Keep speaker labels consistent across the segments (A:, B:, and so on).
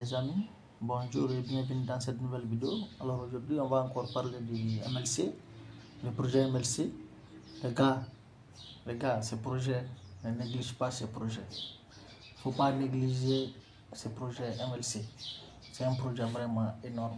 A: Les amis, bonjour et bienvenue dans cette nouvelle vidéo. Alors aujourd'hui, on va encore parler du MLC, le projet MLC. Les gars, ce projet, ne néglige pas ce projet. Il ne faut pas négliger ce projet MLC. C'est un projet vraiment énorme.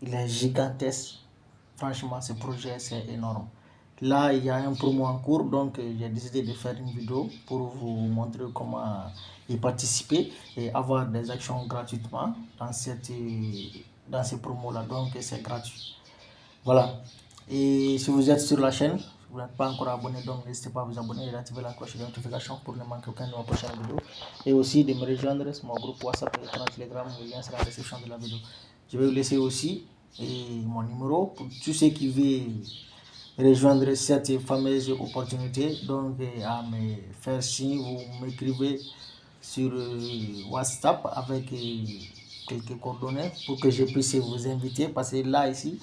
A: Il est gigantesque. Franchement, ce projet, c'est énorme. Là, il y a un promo en cours, donc j'ai décidé de faire une vidéo pour vous montrer comment y participer et avoir des actions gratuitement dans ces promos-là. Donc, c'est gratuit. Voilà. Et si vous êtes sur la chaîne, vous n'êtes pas encore abonné, donc n'hésitez pas à vous abonner et d'activer la cloche de notification pour ne manquer aucune de mes prochaines vidéos. Et aussi de me rejoindre sur mon groupe WhatsApp et canal Telegram, le lien sera dans la description de la vidéo. Je vais vous laisser aussi mon numéro pour tous ceux qui veulent rejoindre cette fameuse opportunité. Donc à me faire signe, vous m'écrivez sur WhatsApp avec quelques coordonnées pour que je puisse vous inviter, parce que là ici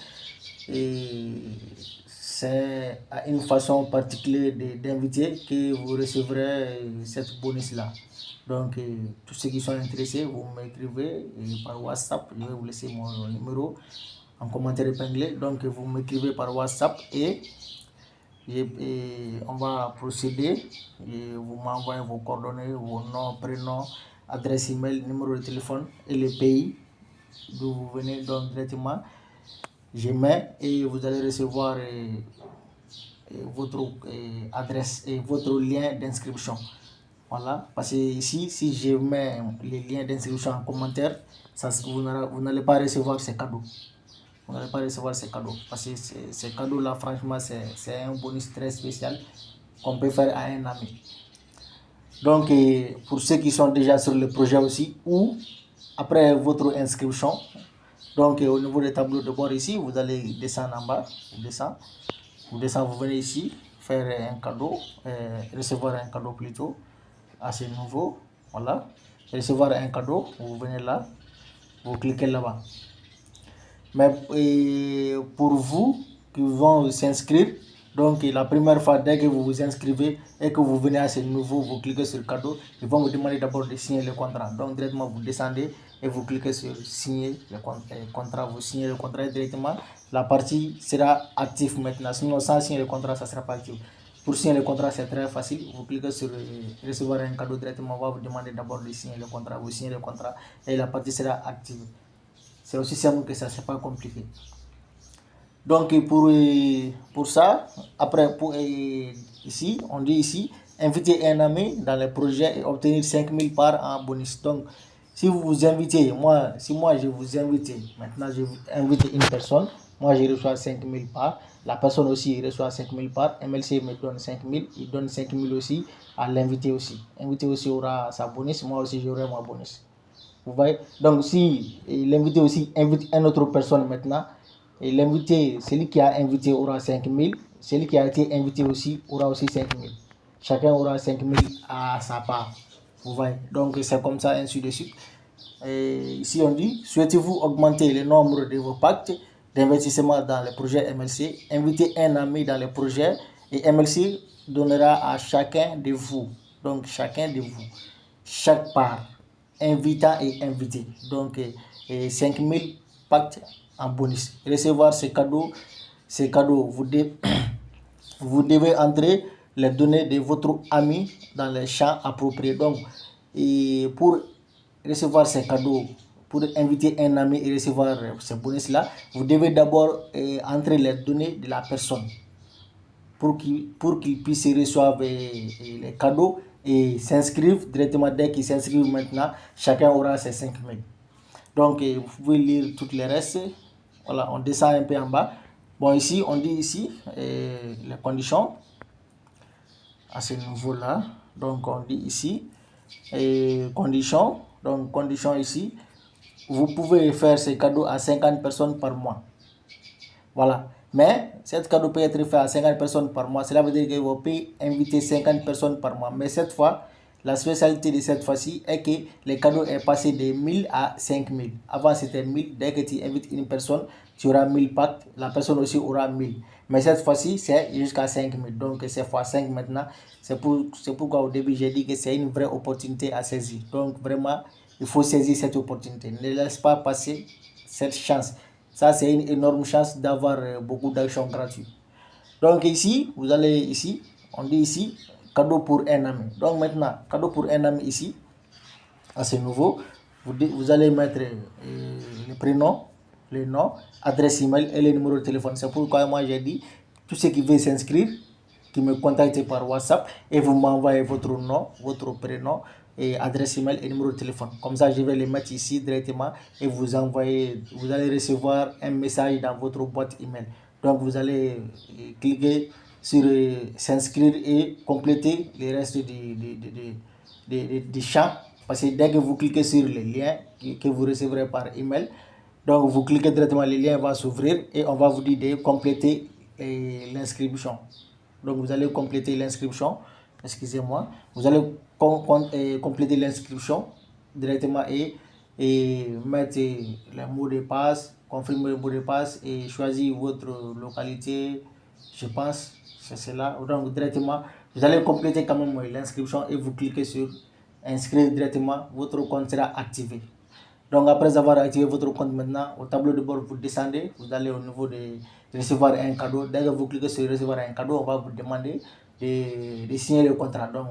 A: c'est une façon particulière d'inviter que vous recevrez cette bonus là. Donc tous ceux qui sont intéressés, vous m'écrivez par WhatsApp. Je vais vous laisser mon numéro en commentaire épinglé. Donc vous m'écrivez par WhatsApp et on va procéder. Et vous m'envoyez vos coordonnées, vos noms, prénoms, adresse email, numéro de téléphone et le pays d'où vous venez. Donc directement je mets et vous allez recevoir votre adresse et votre lien d'inscription. Voilà, parce que ici, si je mets les liens d'inscription en commentaire, vous n'allez pas recevoir ces cadeaux. Vous n'allez pas recevoir ces cadeaux. Parce que ces cadeaux-là, franchement, c'est un bonus très spécial qu'on peut faire à un ami. Donc, pour ceux qui sont déjà sur le projet aussi, ou après votre inscription, donc au niveau des tableaux de bord ici, vous allez descendre en bas, vous descendez, vous venez ici, faire un cadeau, recevoir un cadeau plutôt, assez nouveau, voilà, recevoir un cadeau, vous venez là, vous cliquez là-bas. Mais pour vous qui vont s'inscrire, donc la première fois, dès que vous vous inscrivez et que vous venez à ce nouveau, vous cliquez sur le cadeau, ils vont vous demander d'abord de signer le contrat. Donc directement vous descendez et vous cliquez sur signer le contrat, vous signez le contrat directement, la partie sera active maintenant. Sinon sans signer le contrat, ça ne sera pas actif. Pour signer le contrat, c'est très facile. Vous cliquez sur recevoir un cadeau directement, on va vous demander d'abord de signer le contrat. Vous signez le contrat et la partie sera active. C'est aussi simple que ça, c'est pas compliqué. Donc pour ça, après ici, on dit ici, inviter un ami dans le projet et obtenir 5000 parts en bonus. Donc si vous vous invitez, si moi je vous invite, maintenant je vous invite une personne, moi je reçois 5000 parts, la personne aussi reçoit 5000 parts, MLC me donne 5000, il donne 5000 aussi à l'invité aussi. L'invité aussi aura sa bonus, moi aussi j'aurai mon bonus. Vous voyez? Donc si l'invité aussi invite une autre personne maintenant, et l'invité, celui qui a invité aura 5000, celui qui a été invité aussi aura aussi 5000. Chacun aura 5000 à sa part. Vous voyez? Donc c'est comme ça, ainsi de suite. Et ici on dit, souhaitez-vous augmenter le nombre de vos pactes d'investissement dans le projet MLC? Invitez un ami dans le projet et MLC donnera à chacun de vous, donc chacun de vous, chaque part, invitant et invité. Donc 5000 pactes en bonus. Recevoir ces cadeaux, vous devez entrer les données de votre ami dans les champs appropriés. Donc, pour recevoir ces cadeaux, pour inviter un ami et recevoir ces bonus-là, vous devez d'abord entrer les données de la personne pour qu'il puisse recevoir les cadeaux et s'inscrire directement. Dès qu'il s'inscrivent maintenant, chacun aura ses 5000. Donc, vous pouvez lire toutes les restes. Voilà, on descend un peu en bas. Bon, ici, on dit ici les conditions à ce niveau-là. Donc, on dit ici conditions. Donc, conditions ici. Vous pouvez faire ces cadeaux à 50 personnes par mois. Voilà. Mais, cet cadeau peut être fait à 50 personnes par mois. Cela veut dire que vous pouvez inviter 50 personnes par mois. Mais cette fois, la spécialité de cette fois-ci est que le cadeau est passé de 1000 à 5000. Avant, c'était 1000. Dès que tu invites une personne, tu auras 1000 packs. La personne aussi aura 1000. Mais cette fois-ci, c'est jusqu'à 5000. Donc, c'est fois 5 maintenant. C'est pourquoi au début, j'ai dit que c'est une vraie opportunité à saisir. Donc, vraiment, il faut saisir cette opportunité. Ne laisse pas passer cette chance. Ça, c'est une énorme chance d'avoir beaucoup d'actions gratuites. Donc ici, vous allez ici, on dit ici, cadeau pour un ami. Donc maintenant, cadeau pour un ami ici, assez nouveau, vous allez mettre le prénom, le nom, adresse email et le numéro de téléphone. C'est pourquoi moi j'ai dit, tous ceux qui veulent s'inscrire, qui me contactent par WhatsApp et vous m'envoyez votre nom, votre prénom et adresse email et numéro de téléphone. Comme ça, je vais les mettre ici directement et vous envoyer, vous allez recevoir un message dans votre boîte email. Donc vous allez cliquer sur s'inscrire et compléter les restes des champs. Parce que dès que vous cliquez sur le lien que vous recevrez par email, donc vous cliquez directement, le lien va s'ouvrir et on va vous dire de compléter l'inscription. Donc vous allez compléter l'inscription, excusez-moi, vous allez compléter l'inscription directement et mettre le mot de passe, confirmer le mot de passe et choisir votre localité, je pense, c'est cela. Donc directement, vous allez compléter quand même l'inscription et vous cliquez sur inscrire directement, votre compte sera activé. Donc après avoir activé votre compte maintenant, au tableau de bord, vous descendez, vous allez au niveau de recevoir un cadeau. Dès que vous cliquez sur recevoir un cadeau, on va vous demander de signer le contrat. Donc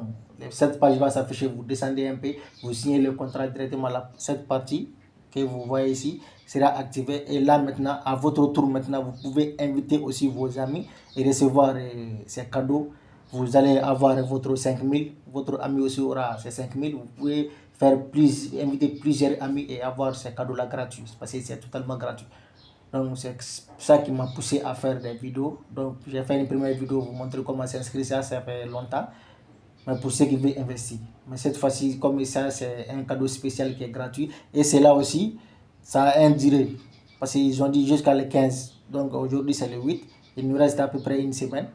A: cette page va s'afficher, vous descendez un peu, vous signez le contrat directement. Cette partie que vous voyez ici sera activée. Et là maintenant, à votre tour maintenant, vous pouvez inviter aussi vos amis et recevoir ces cadeaux. Vous allez avoir votre 5000, votre ami aussi aura ses 5000. Vous pouvez inviter plusieurs amis et avoir ces cadeaux-là gratuits parce que c'est totalement gratuit. Donc c'est ça qui m'a poussé à faire des vidéos. Donc j'ai fait une première vidéo pour vous montrer comment s'inscrire, ça fait longtemps. Mais pour ceux qui veulent investir. Mais cette fois-ci, comme ça, c'est un cadeau spécial qui est gratuit. Et c'est là aussi, ça a un durée. Parce qu'ils ont dit jusqu'à le 15. Donc aujourd'hui, c'est le 8. Il nous reste à peu près une semaine.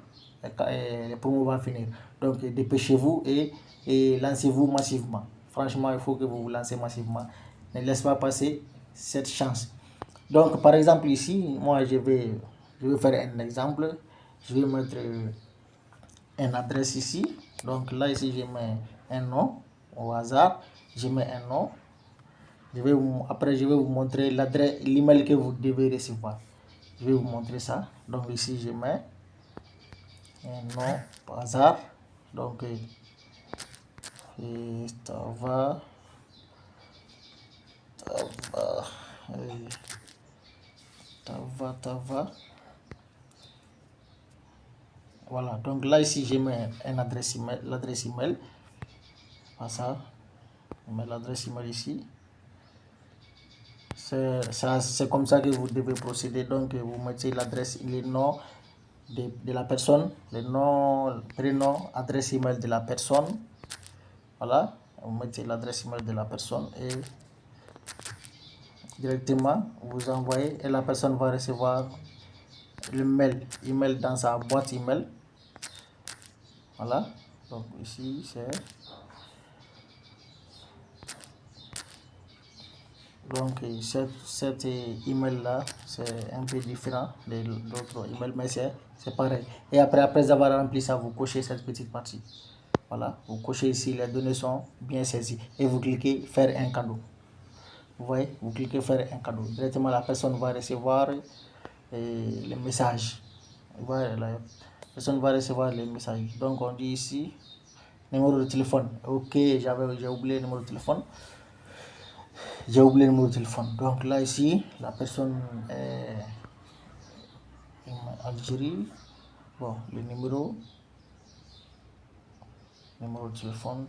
A: Et le promo va finir. Donc dépêchez-vous et lancez-vous massivement. Franchement, il faut que vous vous lancez massivement. Ne laissez pas passer cette chance. Donc par exemple ici, moi je vais faire un exemple. Je vais mettre une adresse ici. Donc là ici je mets un nom au hasard. Je mets un nom. Après je vais vous montrer l'adresse, l'email que vous devez recevoir. Je vais vous montrer ça. Donc ici je mets un nom au hasard. Donc ça va. Voilà, donc là ici je mets une adresse email, l'adresse email. Ça, je mets l'adresse email ici. C'est comme ça que vous devez procéder. Donc vous mettez l'adresse, le nom de la personne, le nom, le prénom, adresse email de la personne. Voilà, vous mettez l'adresse email de la personne et directement vous envoyez et la personne va recevoir le email dans sa boîte email. Voilà, donc ici c'est donc cet email là c'est un peu différent de l'autre email, mais c'est pareil. Et après avoir rempli ça, vous cochez cette petite partie. Voilà, vous cochez ici, les données sont bien saisies et vous cliquez faire un cadeau. Vous voyez, vous cliquez faire un cadeau. Directement la personne va recevoir le message. Voilà, la personne va recevoir les messages. Donc on dit ici numéro de téléphone. Ok, j'ai oublié le numéro de téléphone. J'ai oublié le numéro de téléphone. Donc là ici, la personne est en Algérie. Bon, le numéro de téléphone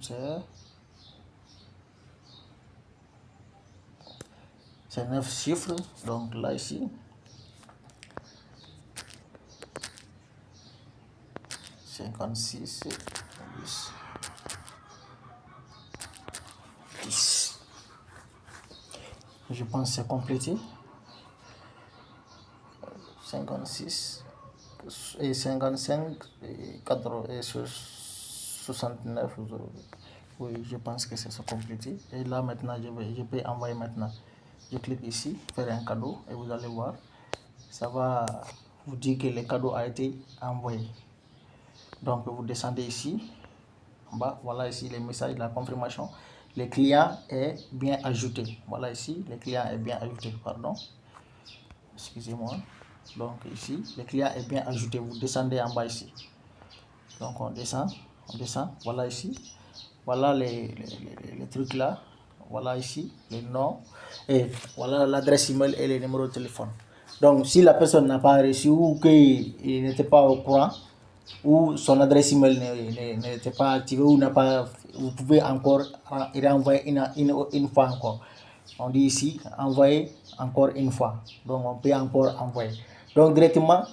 A: c'est 9 chiffres. Donc là ici, 56 10. Je pense que c'est complété. 56 et 55 et 4 et 69. Oui, je pense que c'est ça complété. Et là maintenant, je peux envoyer maintenant. Je clique ici, faire un cadeau et vous allez voir. Ça va vous dire que le cadeau a été envoyé. Donc vous descendez ici, en bas, voilà ici les messages, la confirmation. le client est bien ajouté. Voilà ici, le client est bien ajouté, pardon. Excusez-moi. Donc ici, le client est bien ajouté. Vous descendez en bas ici. Donc on descend. Voilà ici. Voilà les trucs là. Voilà ici, le nom. Et voilà l'adresse email et le numéro de téléphone. Donc si la personne n'a pas reçu ou qu'il n'était pas au courant, ou son adresse email n'était pas activée ou n'a pas, vous pouvez encore renvoyer une fois encore. On dit ici, envoyer encore une fois. Donc on peut encore envoyer. Donc directement,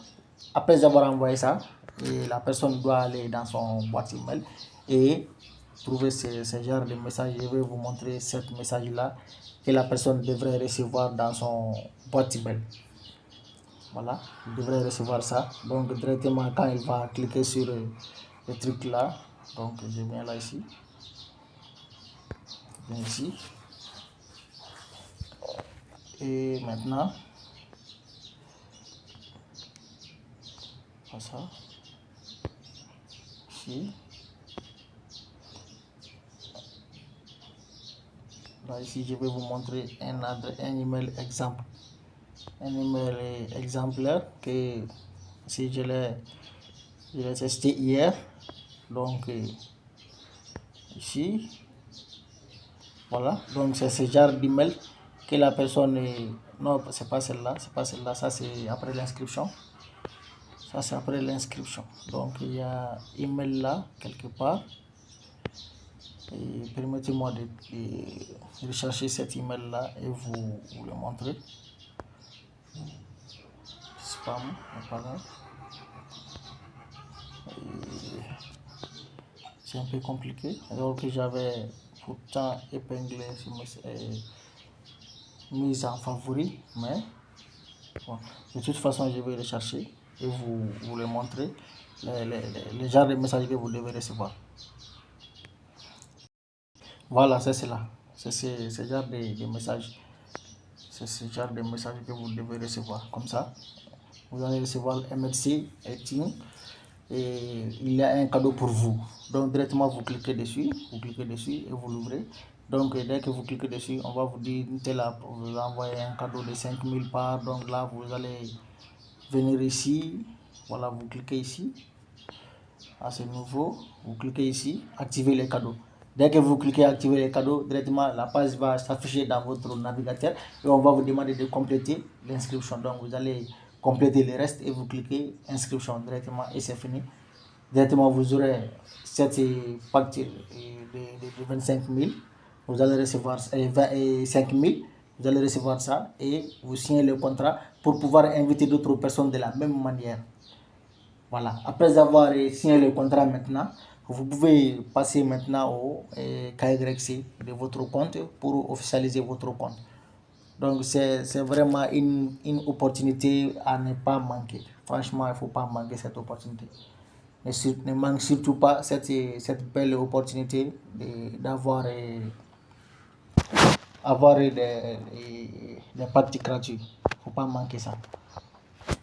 A: après avoir envoyé ça, et la personne doit aller dans son boîte email et trouver ce genre de message. Je vais vous montrer ce message-là que la personne devrait recevoir dans son boîte email. Voilà, il devrait recevoir ça. Donc directement quand il va cliquer sur le truc là, donc je viens là ici, et maintenant, ça, ici, là ici je vais vous montrer un email exemple, un email exemplaire que si je l'ai testé hier. Donc ici, voilà, donc c'est ce genre d'email que la personne non, c'est pas celle-là, ça c'est après l'inscription. Ça c'est après l'inscription. Donc il y a email là quelque part. Et permettez-moi de rechercher cet email là et vous le montrer. Spam, voilà. C'est un peu compliqué, alors que j'avais pourtant épinglé mise en favori, mais bon, de toute façon je vais rechercher et vous le montrer, les genres de messages que vous devez recevoir. Voilà, c'est cela, c'est ce genre de messages, c'est ce genre de messages que vous devez recevoir, comme ça. Vous allez recevoir MRC et Team et il y a un cadeau pour vous. Donc directement vous cliquez dessus et vous l'ouvrez. Donc dès que vous cliquez dessus, on va vous dire vous envoyer un cadeau de 5000 par. Donc là vous allez venir ici, voilà, vous cliquez ici à ce nouveau, vous cliquez ici, activer les cadeaux. Dès que vous cliquez activer les cadeaux, directement la page va s'afficher dans votre navigateur et on va vous demander de compléter l'inscription. Donc vous allez compléter le reste et vous cliquez inscription directement et c'est fini. Directement vous aurez cette pacte de 25 000, vous allez recevoir 5 000, vous allez recevoir ça et vous signez le contrat pour pouvoir inviter d'autres personnes de la même manière. Voilà, après avoir signé le contrat maintenant, vous pouvez passer maintenant au KYC de votre compte pour officialiser votre compte. Donc c'est vraiment une opportunité à ne pas manquer. Franchement, il ne faut pas manquer cette opportunité. Ne manque surtout pas cette belle opportunité d'avoir des parties gratuites. Il ne faut pas manquer ça.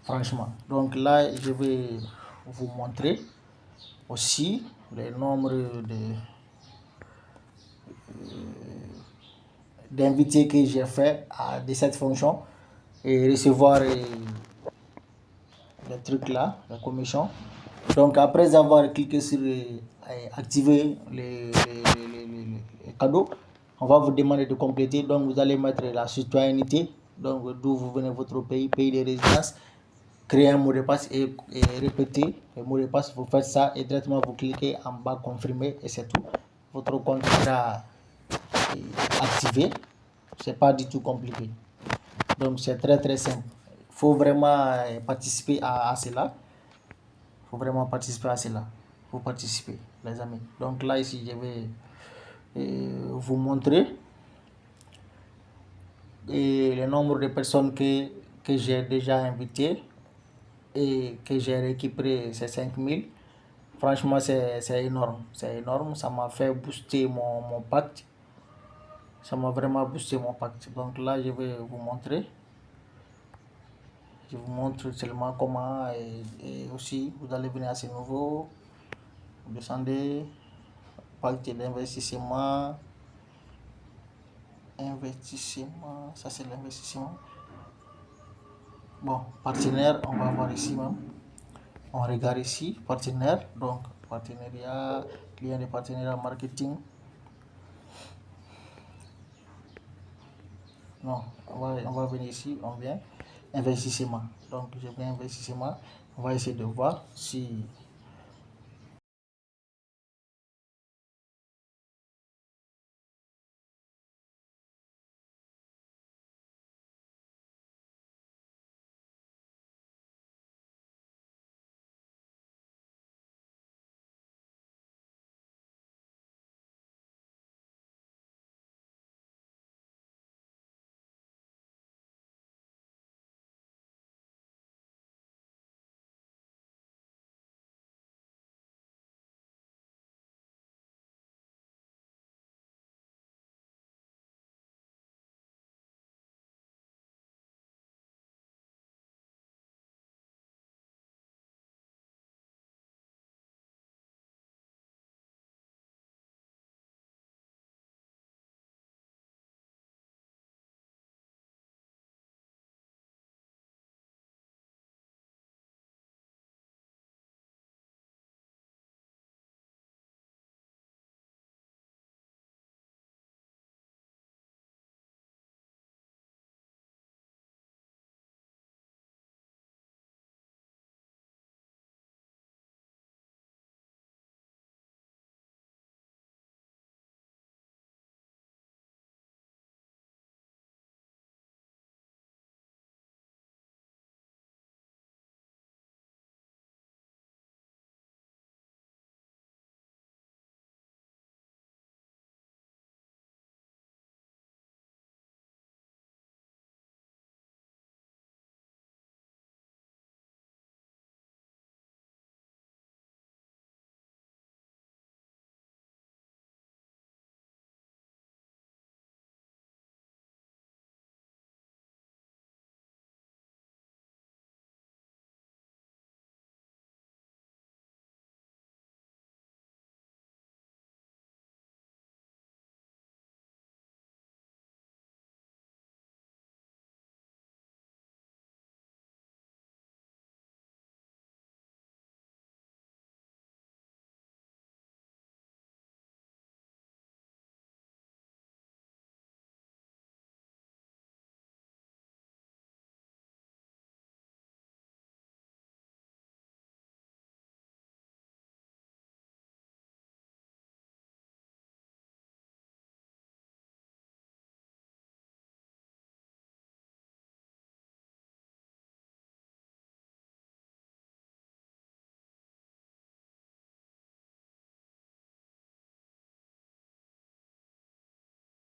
A: Franchement. Donc là, je vais vous montrer aussi le nombre d'invités que j'ai fait de cette fonction et recevoir les trucs là, la commission. Donc après avoir cliqué sur activer les cadeaux, on va vous demander de compléter. Donc vous allez mettre la citoyenneté, donc d'où vous venez, votre pays de résidence, créer un mot de passe et répéter le mot de passe. Vous faites ça et directement vous cliquez en bas confirmer et c'est tout. Votre compte sera activé. C'est pas du tout compliqué. Donc c'est très simple. Il faut vraiment participer à cela. Il faut vraiment participer à cela. Il faut participer, les amis. Donc là, ici, je vais vous montrer le nombre de personnes que j'ai déjà invitées et que j'ai récupéré, c'est 5 000. Franchement, c'est énorme. C'est énorme. Ça m'a fait booster mon pacte. Ça m'a vraiment boosté mon pacte. Donc là, je vais vous montrer. Je vous montre seulement comment et aussi vous allez venir à ce nouveau. Vous descendez, pacte d'investissement. Investissement, ça c'est l'investissement. Bon, partenaire, on va voir ici même. On regarde ici, partenaire, donc partenariat, client de partenariat marketing. Non, on va venir ici, investissement. Donc je viens investissement, on va essayer de voir si